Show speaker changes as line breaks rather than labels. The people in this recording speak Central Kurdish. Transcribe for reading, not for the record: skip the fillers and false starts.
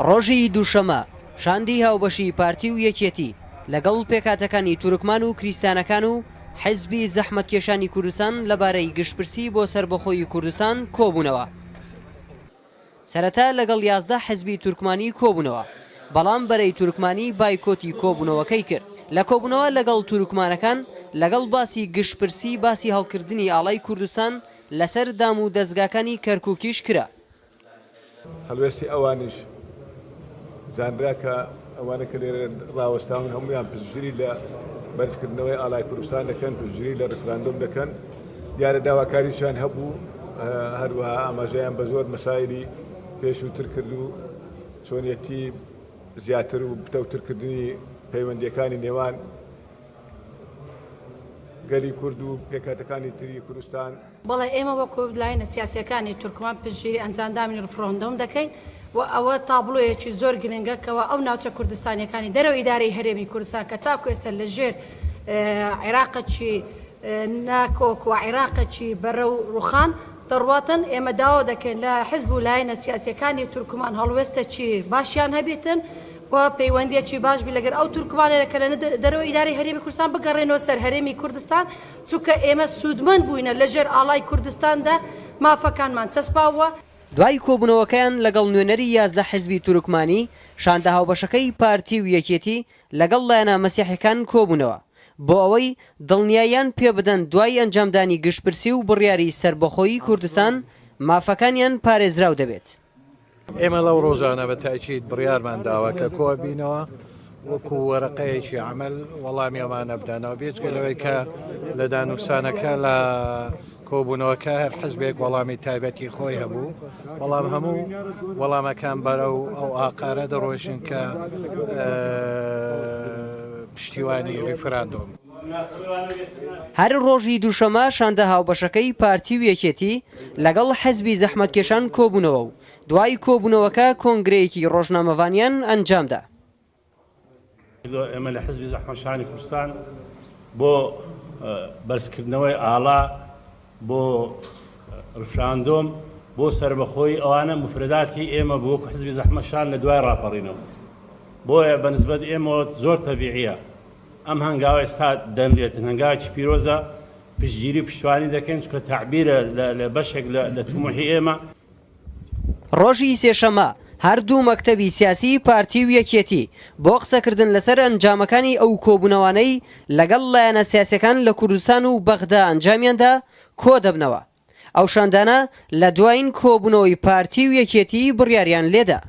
ڕۆژی دووشەمە شاندی هاوبەشی پارتی و یەکێتی لەگەڵ پێکهاتەکانی تورکمان و کریستانەکان و حیزبی زەحمەتکێشانی کوردستان لەبارەی گشتپرسی بۆ سربەخۆیی کوردستان کۆبوونەوە. سەرەتا لەگەڵ 11 حیزبی تورکمانی کۆبوونەوە، بەڵام بەرەی تورکمانی بایکۆتی کۆبوونەوەکەی کرد. لە کۆبوونەوە لەگەڵ تورکمانەکان لەگەڵ باسی گشتپرسی باسی هەڵکردنی ئاڵای کوردستان لەسەر دام و دەستگاکانی کەرکووکیش کرا.
هەڵوێستی ئەوانش زانرا کە ئەوانە کە لێرە ڕاوەستاون هەمویان پشتگیری لە بەرزکردنەوەی ئاڵای کوردستان دەکەن، پشتگیری لە ڕفراندۆم دەکەن. دیارە داواکاریشان هەبوو، هەروەها ئاماژەیان بە زۆر مەسایلی پێشووتر کرد و چۆنیەتی زیاتر و بتەوترکردنی پەیوەندیەکانی نێوان گەلی کورد و پێکهاتەکانی تری کوردستان.
بەڵێ ئێمە وەکو لایەنە سیاسیەکانی تورکمان پشتگیری ئەنجامدانی ڕفراندۆم دەکەین و ئەوە تابلۆیەکی زۆر گرنگەکەوە ئەو ناوچە کوردستانیەکانی دەرەوە ئیدارەی هەرێمی کوردستان کە تاکو ئێستا لە ژێر عێراقەکی ناکۆک و عێراقەکی بەرە و ڕوخان دەڕواتن. ئێمە داوا دەکەین لە حیزب و لایەنە سیاسیەکانی تورکمان هەڵوێستەکی باشیان هەبێتن و پەیوەندیەکی باش بی لەگەر ئەو تورکمانێکە لە دەرەوە ئیدارەی هەرێمی کوردستان بگەڕێنەوە سەر هەرێمی کوردستان، چونکە ئێمە سوودمەند بووینە لە ژێر ئاڵای کوردستاندا مافەکانمان چەسپاوە.
دوای کۆبوونەوەکەیان لەگەڵ نوێنەری 11 حیزبی تورکمانی شاندە هاوبەشەکەی پارتی و یەکێتی لەگەڵ لایەنە مەسیحیەکان کۆبوونەوە بۆ ئەوەی دڵنیاییان پێ بدەن دوای ئەنجامدانی گشتپرسی و بڕیاری سربەخۆیی کوردستان مافەکانیان پارێزراو دەبێت.
ئێمە لەو ڕۆژانە بە تاکید بڕیارمان داوە کە کۆبینەوە وەکو وەرەقەیەکی عمل وەڵامی ئەمانە بدەنەوە، بێجگەلەوەی کە لە دانووسانەکە لە کۆبوونەوەکە هەر حزبێک وەڵامی تایبەتی خۆی هەبوو، بەڵام هەموو وەڵامەکان بەرە و ئەو ئاقارە دەڕۆژن کە پشتیوانی ریفراندۆم.
هەر ڕۆژی دووشەمە شاندە هاوبەشەکەی پارتی و یەکێتی لەگەڵ حیزبی زەحمەتکێشان کۆبوونەوە و دوای کۆبوونەوەکە کۆنگرەیەکی ڕۆژنامەوانیان ئەنجامدا.
ئێمە لە حیزبی زەحمەتکێشانی کوردستان بۆ بەرزکردنەوەی ئاڵا، بۆ ڕفراندۆم، بۆ سربەخۆی ئەوانە مفرداتی ئێمە بۆ وەکو حیزبی زەحمەتکێشان لە دوای ڕاپەڕینەوە. بۆیە بەنسبەت ئێمە زۆر تەبیعیە ئەم هەنگاوە ئێستا دەنرێتن، هەنگاوێکی پیرۆزە، پشتگیری پشتوانی دەکەین چکە تعبیرە لە بەشێک لە توموحی ئێمە.
ڕۆژی سێشەمە هەردوو مەکتەبی سیاسی پارتی و یەکێتی بۆ قسەکردن لەسەر ئەنجامەکانی ئەو کۆبوونەوانەی لەگەڵ لایەنە سیاسیەکان لە کوردستان و بەغدا ئەنجامیاندا کۆ دەبنەوە. ئەو شاندانە لە دوایین کۆبوونەوەی پارتی و یەکێتی بڕیاریان لێدا.